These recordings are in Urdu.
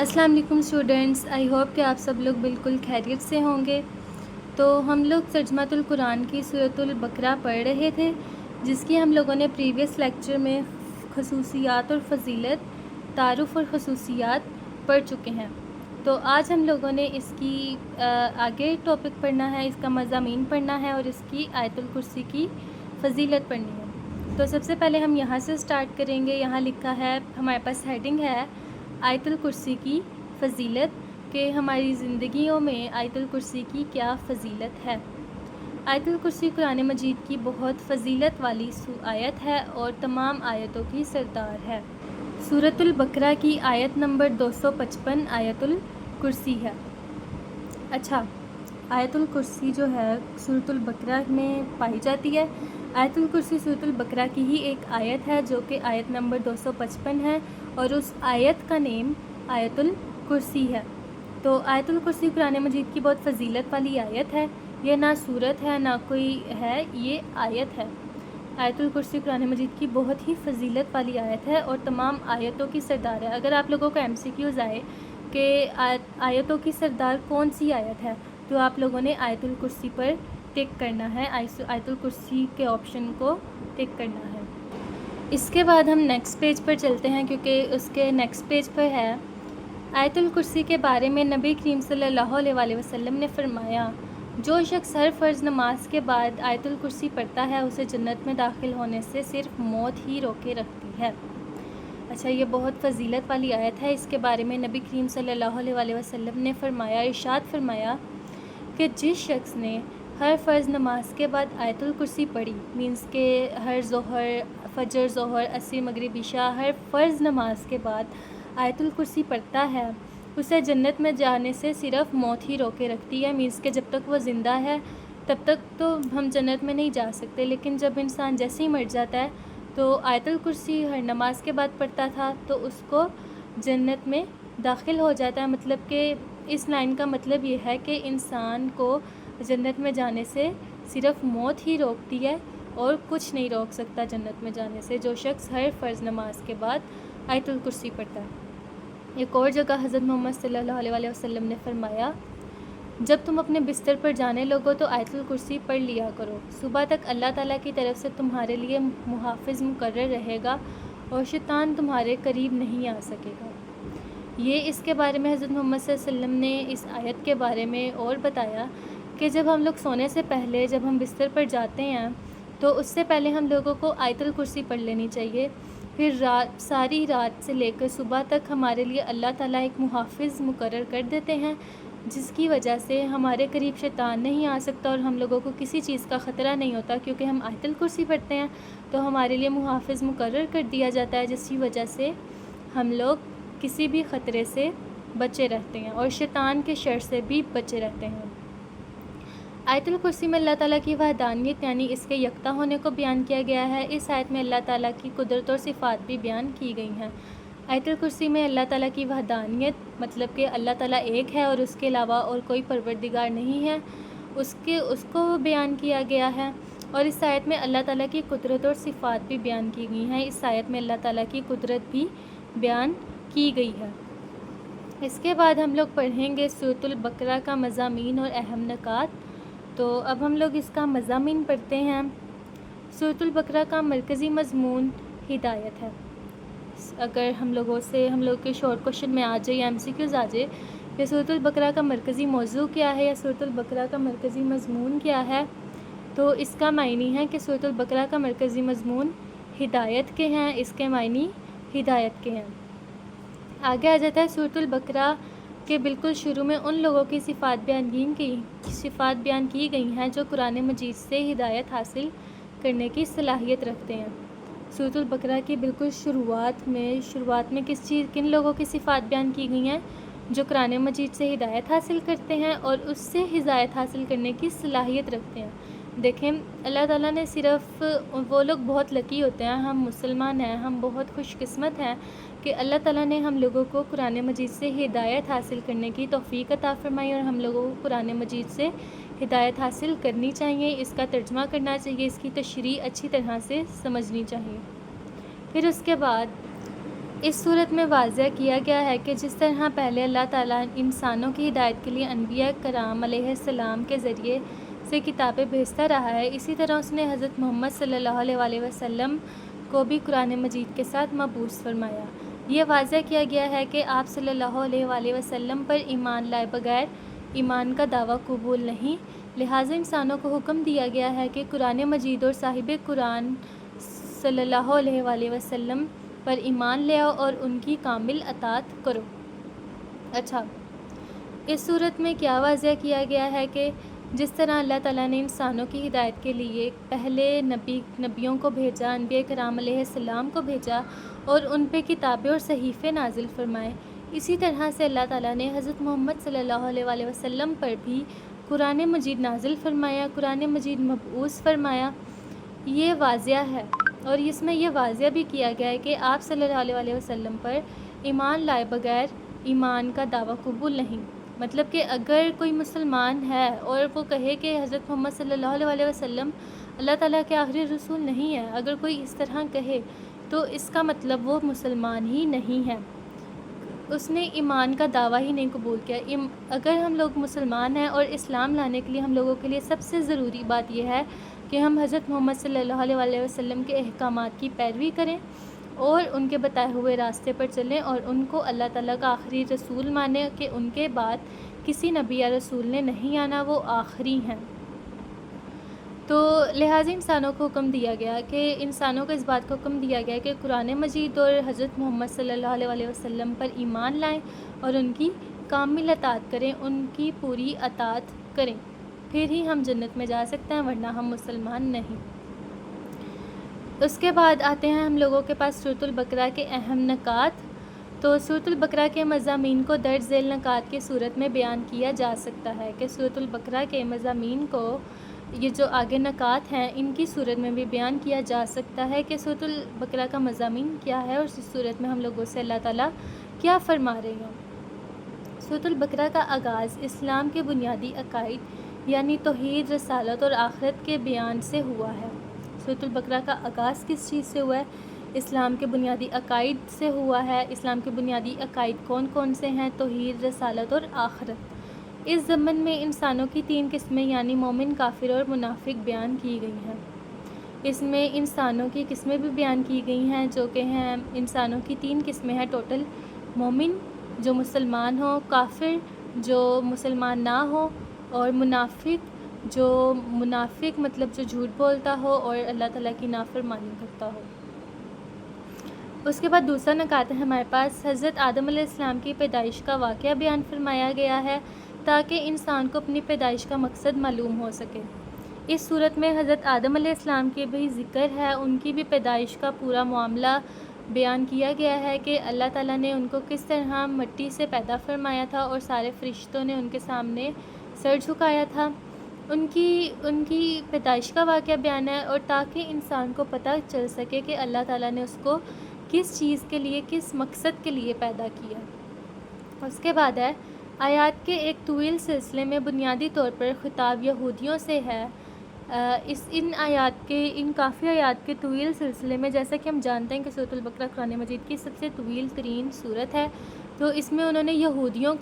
السلام علیکم اسٹوڈنٹس، آئی ہوپ کہ آپ سب لوگ بالکل خیریت سے ہوں گے۔ تو ہم لوگ ترجمۃ القرآن کی سورۃ البقرہ پڑھ رہے تھے، جس کی ہم لوگوں نے پریویس لیکچر میں خصوصیات اور فضیلت، تعارف اور خصوصیات پڑھ چکے ہیں۔ تو آج ہم لوگوں نے اس کی آگے ٹاپک پڑھنا ہے، اس کا مضامین پڑھنا ہے اور اس کی آیت الکرسی کی فضیلت پڑھنی ہے۔ تو سب سے پہلے ہم یہاں سے سٹارٹ کریں گے۔ یہاں لکھا ہے، ہمارے پاس ہیڈنگ ہے آیت الکرسی کی فضیلت، کہ ہماری زندگیوں میں آیت الکرسی کی کیا فضیلت ہے۔ آیت الکرسی قرآن مجید کی بہت فضیلت والی آیت ہے اور تمام آیتوں کی سردار ہے۔ سورۃ البقرہ کی آیت نمبر 255 آیت الکرسی ہے۔ اچھا، آیت الکرسی جو ہے سورۃ البقرہ میں پائی جاتی ہے۔ آیت الکرسی سورۃ البقرہ کی ہی ایک آیت ہے جو کہ آیت نمبر 255 ہے، اور اس آیت کا نیم آیت الکرسی ہے۔ تو آیت الکرسی قرآن مجید کی بہت فضیلت والی آیت ہے۔ یہ نہ صورت ہے نہ کوئی ہے، یہ آیت ہے۔ آیت الکرسی قرآن مجید کی بہت ہی فضیلت والی آیت ہے اور تمام آیتوں کی سردار ہے۔ اگر آپ لوگوں کو MCQs آئے کہ آیتوں کی سردار کون سی آیت ہے، تو آپ لوگوں نے آیت الکرسی پر ٹک کرنا ہے، آیت الکرسی کے آپشن کو ٹک کرنا ہے۔ اس کے بعد ہم نیکسٹ پیج پر چلتے ہیں، کیونکہ اس کے نیکسٹ پیج پر ہے آیت الکرسی کے بارے میں نبی کریم صلی اللہ علیہ وسلم نے فرمایا، جو شخص ہر فرض نماز کے بعد آیت الکرسی پڑھتا ہے، اسے جنت میں داخل ہونے سے صرف موت ہی روکے رکھتی ہے۔ اچھا، یہ بہت فضیلت والی آیت ہے۔ اس کے بارے میں نبی کریم صلی اللہ علیہ وسلم نے فرمایا، ارشاد فرمایا کہ جس شخص نے ہر فرض نماز کے بعد آیت الکرسی پڑھی، مینس کہ ہر ظہر، فجر، ظہر، عصر، مغرب، عشاء، ہر فرض نماز کے بعد آیت الکرسی پڑھتا ہے، اسے جنت میں جانے سے صرف موت ہی روکے رکھتی ہے۔ مینس کہ جب تک وہ زندہ ہے تب تک تو ہم جنت میں نہیں جا سکتے، لیکن جب انسان جیسے ہی مر جاتا ہے تو آیت الکرسی ہر نماز کے بعد پڑھتا تھا تو اس کو جنت میں داخل ہو جاتا ہے۔ مطلب کہ اس لائن کا مطلب یہ ہے کہ انسان کو جنت میں جانے سے صرف موت ہی روکتی ہے اور کچھ نہیں روک سکتا جنت میں جانے سے، جو شخص ہر فرض نماز کے بعد آیت الکرسی پڑھتا ہے۔ ایک اور جگہ حضرت محمد صلی اللہ علیہ وسلم نے فرمایا، جب تم اپنے بستر پر جانے لگو تو آیت الکرسی پڑھ لیا کرو، صبح تک اللہ تعالیٰ کی طرف سے تمہارے لیے محافظ مقرر رہے گا اور شیطان تمہارے قریب نہیں آ سکے گا۔ یہ اس کے بارے میں حضرت محمد صلی اللہ علیہ وسلم نے اس آیت کے بارے میں اور بتایا کہ جب ہم لوگ سونے سے پہلے جب ہم بستر پر جاتے ہیں تو اس سے پہلے ہم لوگوں کو آیت الکرسی پڑھ لینی چاہیے۔ پھر ساری رات سے لے کر صبح تک ہمارے لیے اللہ تعالیٰ ایک محافظ مقرر کر دیتے ہیں، جس کی وجہ سے ہمارے قریب شیطان نہیں آ سکتا اور ہم لوگوں کو کسی چیز کا خطرہ نہیں ہوتا، کیونکہ ہم آیت الکرسی پڑھتے ہیں تو ہمارے لیے محافظ مقرر کر دیا جاتا ہے، جس کی وجہ سے ہم لوگ کسی بھی خطرے سے بچے رہتے ہیں اور شیطان کے شر سے بھی بچے رہتے ہیں۔ آیت الکرسی میں اللہ تعالیٰ کی وحدانیت یعنی اس کے یکتا ہونے کو بیان کیا گیا ہے۔ اس آیت میں اللہ تعالیٰ کی قدرت اور صفات بھی بیان کی گئی ہیں۔ آیت الکرسی میں اللہ تعالیٰ کی وحدانیت مطلب کہ اللہ تعالیٰ ایک ہے اور اس کے علاوہ اور کوئی پروردگار نہیں ہے، اس کو بیان کیا گیا ہے، اور اس آیت میں اللہ تعالیٰ کی قدرت اور صفات بھی بیان کی گئی ہیں۔ اس آیت میں اللہ تعالیٰ کی قدرت بھی بیان کی گئی ہے۔ اس کے بعد ہم لوگ پڑھیں گے سورۃ البقرہ کا مضامین اور اہم نکات۔ تو اب ہم لوگ اس کا مضامین پڑھتے ہیں۔ سورۃ البقرہ کا مرکزی مضمون ہدایت ہے۔ اگر ہم لوگ کے شارٹ کوشچن میں آ جائے یا MCQs آ جائے کہ سورۃ البقرہ کا مرکزی موضوع کیا ہے یا سورۃ البقرہ کا مرکزی مضمون کیا ہے، تو اس کا معنی ہے کہ سورۃ البقرہ کا مرکزی مضمون ہدایت کے ہیں، اس کے معنی ہدایت کے ہیں۔ آگے آ جاتا ہے سورۃ البقرہ کے بالکل شروع میں ان لوگوں کی صفات بیان کی گئی ہیں جو قرآن مجید سے ہدایت حاصل کرنے کی صلاحیت رکھتے ہیں۔ سورۃ البقرہ کی بالکل شروعات میں کن لوگوں کی صفات بیان کی گئی ہیں؟ جو قرآن مجید سے ہدایت حاصل کرتے ہیں اور اس سے ہدایت حاصل کرنے کی صلاحیت رکھتے ہیں۔ دیکھیں، اللہ تعالیٰ نے صرف وہ لوگ بہت لکی ہوتے ہیں، ہم مسلمان ہیں، ہم بہت خوش قسمت ہیں کہ اللہ تعالیٰ نے ہم لوگوں کو قرآن مجید سے ہدایت حاصل کرنے کی توفیق عطا فرمائی، اور ہم لوگوں کو قرآن مجید سے ہدایت حاصل کرنی چاہیے، اس کا ترجمہ کرنا چاہیے، اس کی تشریح اچھی طرح سے سمجھنی چاہیے۔ پھر اس کے بعد اس صورت میں واضح کیا گیا ہے کہ جس طرح پہلے اللہ تعالیٰ انسانوں کی ہدایت کے لیے انبیاء کرام علیہ السلام کے ذریعے سے کتابیں بھیجتا رہا ہے، اسی طرح اس نے حضرت محمد صلی اللہ علیہ وسلم کو بھی قرآن مجید کے ساتھ مبعوث فرمایا۔ یہ واضح کیا گیا ہے کہ آپ صلی اللہ علیہ وسلم پر ایمان لائے بغیر ایمان کا دعویٰ قبول نہیں، لہٰذا انسانوں کو حکم دیا گیا ہے کہ قرآن مجید اور صاحب قرآن صلی اللہ علیہ وسلم پر ایمان لے آؤ اور ان کی کامل اطاعت کرو۔ اچھا، اس صورت میں کیا واضح کیا گیا ہے کہ جس طرح اللہ تعالیٰ نے انسانوں کی ہدایت کے لیے پہلے نبیوں کو بھیجا، انبیاء کرام علیہ السلام کو بھیجا اور ان پہ کتابیں اور صحیفے نازل فرمائے، اسی طرح سے اللہ تعالیٰ نے حضرت محمد صلی اللہ علیہ وسلم پر بھی قرآن مجید نازل فرمایا، قرآن مجید مبعوث فرمایا۔ یہ واضح ہے، اور اس میں یہ واضح بھی کیا گیا ہے کہ آپ صلی اللہ علیہ وسلم پر ایمان لائے بغیر ایمان کا دعویٰ قبول نہیں۔ مطلب کہ اگر کوئی مسلمان ہے اور وہ کہے کہ حضرت محمد صلی اللہ علیہ وسلم اللہ تعالیٰ کے آخری رسول نہیں ہے، اگر کوئی اس طرح کہے تو اس کا مطلب وہ مسلمان ہی نہیں ہے، اس نے ایمان کا دعویٰ ہی نہیں قبول کیا۔ اگر ہم لوگ مسلمان ہیں اور اسلام لانے کے لیے ہم لوگوں کے لیے سب سے ضروری بات یہ ہے کہ ہم حضرت محمد صلی اللہ علیہ وسلم کے احکامات کی پیروی کریں اور ان کے بتائے ہوئے راستے پر چلیں اور ان کو اللہ تعالیٰ کا آخری رسول مانیں کہ ان کے بعد کسی نبی یا رسول نے نہیں آنا، وہ آخری ہیں۔ تو لہٰذا انسانوں کو حکم دیا گیا کہ انسانوں کو اس بات کو حکم دیا گیا کہ قرآن مجید اور حضرت محمد صلی اللہ علیہ وسلم پر ایمان لائیں اور ان کی کامل اطاعت کریں، ان کی پوری اطاعت کریں، پھر ہی ہم جنت میں جا سکتے ہیں، ورنہ ہم مسلمان نہیں۔ اس کے بعد آتے ہیں ہم لوگوں کے پاس سورۃ البقرہ کے اہم نکات۔ تو سورۃ البقرہ کے مضامین کو درج ذیل نکات کی صورت میں بیان کیا جا سکتا ہے کہ سورۃ البقرہ کے مضامین کو، یہ جو آگے نکات ہیں، ان کی صورت میں بھی بیان کیا جا سکتا ہے کہ سورۃ البقرہ کا مضامین کیا ہے اور اس صورت میں ہم لوگوں سے اللہ تعالیٰ کیا فرما رہے ہیں۔ سورۃ البقرہ کا آغاز اسلام کے بنیادی عقائد یعنی توحید، رسالت اور آخرت کے بیان سے ہوا ہے۔ سورۃ البقرہ کا آغاز کس چیز سے ہوا ہے؟ اسلام کے بنیادی عقائد سے ہوا ہے۔ اسلام کے بنیادی عقائد کون کون سے ہیں؟ توحید، رسالت اور آخرت۔ اس ضمن میں انسانوں کی 3 قسمیں یعنی مومن، کافر اور منافق بیان کی گئی ہیں۔ اس میں انسانوں کی قسمیں بھی بیان کی گئی ہیں جو کہ ہیں، انسانوں کی 3 قسمیں ہیں ٹوٹل: مومن جو مسلمان ہو، کافر جو مسلمان نہ ہو، اور منافق مطلب جو جھوٹ بولتا ہو اور اللہ تعالیٰ کی نافرمانی کرتا ہو۔ اس کے بعد دوسرا نکات ہے ہمارے پاس حضرت آدم علیہ السلام کی پیدائش کا واقعہ بیان فرمایا گیا ہے تاکہ انسان کو اپنی پیدائش کا مقصد معلوم ہو سکے۔ اس صورت میں حضرت آدم علیہ السلام کے بھی ذکر ہے، ان کی بھی پیدائش کا پورا معاملہ بیان کیا گیا ہے کہ اللہ تعالیٰ نے ان کو کس طرح مٹی سے پیدا فرمایا تھا اور سارے فرشتوں نے ان کے سامنے سر جھکایا تھا۔ ان کی پیدائش کا واقعہ بیان ہے، اور تاکہ انسان کو پتہ چل سکے کہ اللہ تعالیٰ نے اس کو کس چیز کے لیے، کس مقصد کے لیے پیدا کیا۔ اس کے بعد ہے آیات کے ایک طویل سلسلے میں بنیادی طور پر خطاب یہودیوں سے ہے۔ ان کافی آیات کے طویل سلسلے میں، جیسا کہ ہم جانتے ہیں کہ سورۃ البقرہ قرآن مجید کی سب سے طویل ترین سورت ہے، تو اس میں انہوں نے یہودیوں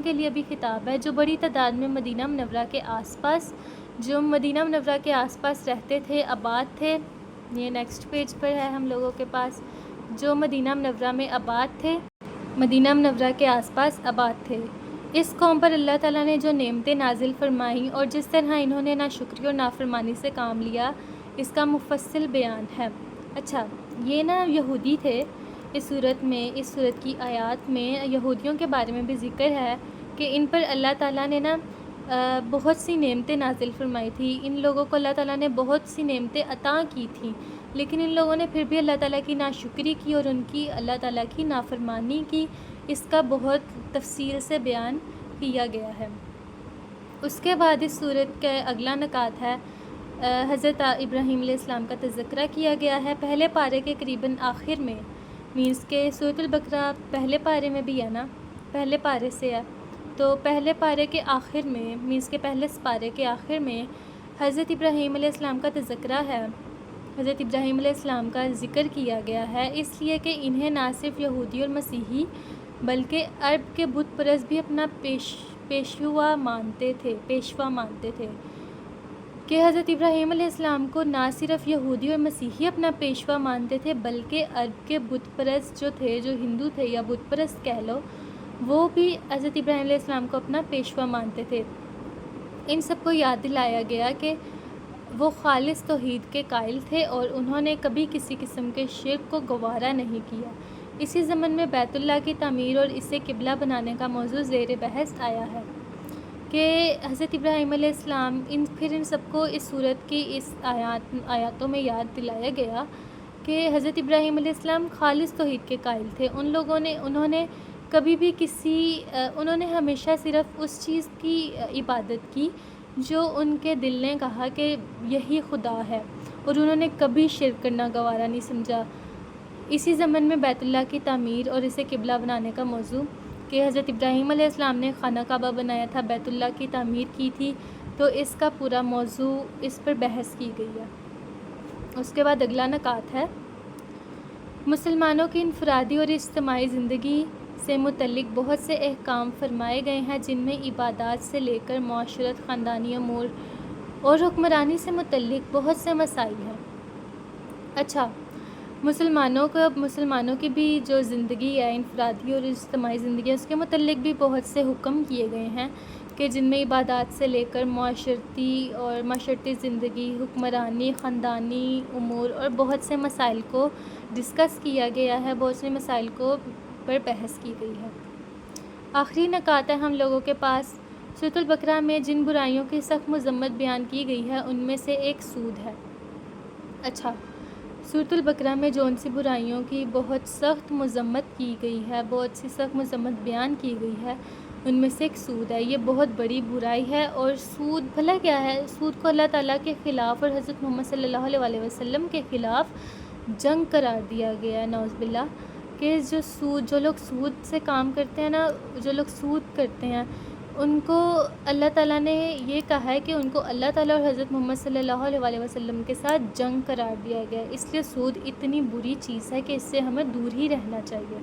کے لیے بھی خطاب ہے جو بڑی تعداد میں مدینہ منورہ کے آس پاس رہتے تھے، آباد تھے۔ یہ نیکسٹ پیج پر ہے ہم لوگوں کے پاس، جو مدینہ منورہ میں آباد تھے، مدینہ منورہ کے آس پاس آباد تھے۔ اس قوم پر اللہ تعالیٰ نے جو نعمتیں نازل فرمائیں اور جس طرح انہوں نے ناشکری اور نافرمانی سے کام لیا، اس کا مفصل بیان ہے۔ اچھا، یہ یہودی تھے۔ اس صورت کی آیات میں یہودیوں کے بارے میں بھی ذکر ہے کہ ان پر اللہ تعالیٰ نے بہت سی نعمتیں نازل فرمائی تھی، ان لوگوں کو اللہ تعالیٰ نے بہت سی نعمتیں عطا کی تھیں، لیکن ان لوگوں نے پھر بھی اللہ تعالیٰ کی ناشکری کی اور ان کی اللہ تعالیٰ کی نافرمانی کی۔ اس کا بہت تفصیل سے بیان کیا گیا ہے۔ اس کے بعد اس صورت کا اگلا نکات ہے حضرت ابراہیم علیہ السلام کا تذکرہ کیا گیا ہے پہلے پارے کے قریباً آخر میں، مینس کہ سورۃ البقرہ پہلے پارے میں بھی ہے نا، پہلے پارے سے ہے، تو پہلے پارے کے آخر میں، مینس کہ پہلے پارے کے آخر میں حضرت ابراہیم علیہ السلام کا تذکرہ ہے حضرت ابراہیم علیہ السلام کا ذکر کیا گیا ہے، اس لیے کہ انہیں نہ صرف یہودی اور مسیحی بلکہ عرب کے بت پرست بھی اپنا پیشوا مانتے تھے کہ حضرت ابراہیم علیہ السلام کو نہ صرف یہودی اور مسیحی اپنا پیشوا مانتے تھے بلکہ عرب کے بت پرست جو تھے، جو ہندو تھے یا بت پرست کہہ لو، وہ بھی حضرت ابراہیم علیہ السلام کو اپنا پیشوا مانتے تھے۔ ان سب کو یاد دلایا گیا کہ وہ خالص توحید کے قائل تھے اور انہوں نے کبھی کسی قسم کے شرک کو گوارا نہیں کیا۔ اسی ضمن میں بیت اللہ کی تعمیر اور اسے قبلہ بنانے کا موضوع زیر بحث آیا ہے کہ حضرت ابراہیم علیہ السلام پھر ان سب کو اس صورت کی اس آیاتوں میں یاد دلایا گیا کہ حضرت ابراہیم علیہ السلام خالص توحید کے قائل تھے۔ انہوں نے کبھی بھی انہوں نے ہمیشہ صرف اس چیز کی عبادت کی جو ان کے دل نے کہا کہ یہی خدا ہے، اور انہوں نے کبھی شرک کرنا گوارا نہیں سمجھا۔ اسی زمن میں بیت اللہ کی تعمیر اور اسے قبلہ بنانے کا موضوع کہ حضرت ابراہیم علیہ السلام نے خانہ کعبہ بنایا تھا، بیت اللہ کی تعمیر کی تھی، تو اس کا پورا موضوع اس پر بحث کی گئی ہے۔ اس کے بعد اگلا نکات ہے، مسلمانوں کی انفرادی اور اجتماعی زندگی سے متعلق بہت سے احکام فرمائے گئے ہیں جن میں عبادات سے لے کر معاشرت، خاندانی امور اور حکمرانی سے متعلق بہت سے مسائل ہیں۔ اچھا، مسلمانوں کی بھی جو زندگی ہے، انفرادی اور اجتماعی زندگی، اس کے متعلق بھی بہت سے حکم کیے گئے ہیں کہ جن میں عبادات سے لے کر معاشرتی زندگی، حکمرانی، خاندانی امور اور بہت سے مسائل کو ڈسکس کیا گیا ہے، بہت سے مسائل پر بحث کی گئی ہے۔ آخری نکات ہے ہم لوگوں کے پاس، سورۃ البقرہ میں جن برائیوں کی سخت مذمت بیان کی گئی ہے ان میں سے ایک سود ہے۔ اچھا، سورۃ البقرہ میں جون سی برائیوں کی بہت سخت مذمت کی گئی ہے، بہت سی سخت مذمت بیان کی گئی ہے، ان میں سے ایک سود ہے۔ یہ بہت بڑی برائی ہے، اور سود بھلا کیا ہے؟ سود کو اللہ تعالیٰ کے خلاف اور حضرت محمد صلی اللہ علیہ وسلم کے خلاف جنگ قرار دیا گیا ہے، نعوذ باللہ، کہ جو لوگ سود سے کام کرتے ہیں نا، جو لوگ سود کرتے ہیں، ان کو اللہ تعالیٰ نے یہ کہا ہے کہ ان کو اللہ تعالیٰ اور حضرت محمد صلی اللہ علیہ وسلم کے ساتھ جنگ قرار دیا گیا ہے۔ اس لیے سود اتنی بری چیز ہے کہ اس سے ہمیں دور ہی رہنا چاہیے۔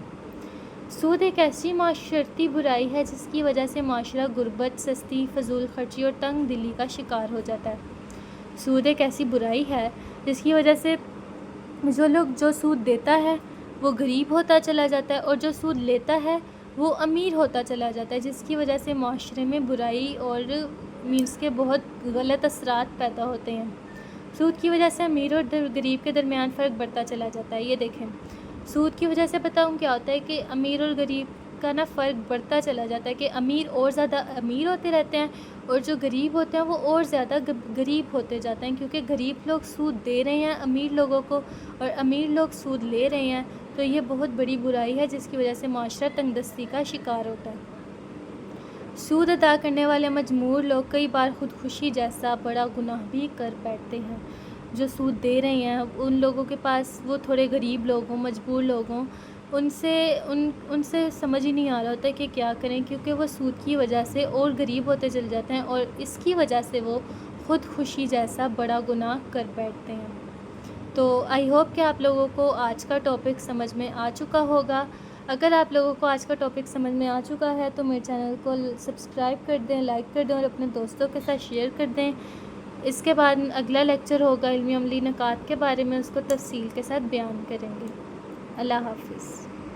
سود ایک ایسی معاشرتی برائی ہے جس کی وجہ سے معاشرہ غربت، سستی فضول خرچی اور تنگ دلی کا شکار ہو جاتا ہے۔ سود ایک ایسی برائی ہے جس کی وجہ سے جو سود دیتا ہے وہ غریب ہوتا چلا جاتا ہے، اور جو سود لیتا ہے وہ امیر ہوتا چلا جاتا ہے، جس کی وجہ سے معاشرے میں برائی اور کے بہت غلط اثرات پیدا ہوتے ہیں۔ سود کی وجہ سے امیر اور غریب کے درمیان فرق بڑھتا چلا جاتا ہے۔ یہ دیکھیں، سود کی وجہ سے بتاؤں کیا ہوتا ہے کہ امیر اور غریب کا فرق بڑھتا چلا جاتا ہے، کہ امیر اور زیادہ امیر ہوتے رہتے ہیں اور جو غریب ہوتے ہیں وہ اور زیادہ غریب ہوتے جاتے ہیں، کیونکہ غریب لوگ سود دے رہے ہیں امیر لوگوں کو اور امیر لوگ سود لے رہے ہیں۔ تو یہ بہت بڑی برائی ہے جس کی وجہ سے معاشرہ تنگ دستی کا شکار ہوتا ہے۔ سود ادا کرنے والے مجبور لوگ کئی بار خودکشی جیسا بڑا گناہ بھی کر بیٹھتے ہیں۔ جو سود دے رہے ہیں ان لوگوں کے پاس، وہ تھوڑے غریب لوگ ہوں، مجبور لوگ ہوں، ان سے سمجھ ہی نہیں آ رہا ہوتا کہ کیا کریں، کیونکہ وہ سود کی وجہ سے اور غریب ہوتے چل جاتے ہیں، اور اس کی وجہ سے وہ خودکشی جیسا بڑا گناہ کر بیٹھتے ہیں۔ تو آئی ہوپ کہ آپ لوگوں کو آج کا ٹاپک سمجھ میں آ چکا ہوگا۔ اگر آپ لوگوں کو آج کا ٹاپک سمجھ میں آ چکا ہے تو میرے چینل کو سبسکرائب کر دیں، لائک کر دیں اور اپنے دوستوں کے ساتھ شیئر کر دیں۔ اس کے بعد اگلا لیکچر ہوگا علمی عملی نکات کے بارے میں، اس کو تفصیل کے ساتھ بیان کریں گے۔ اللہ حافظ۔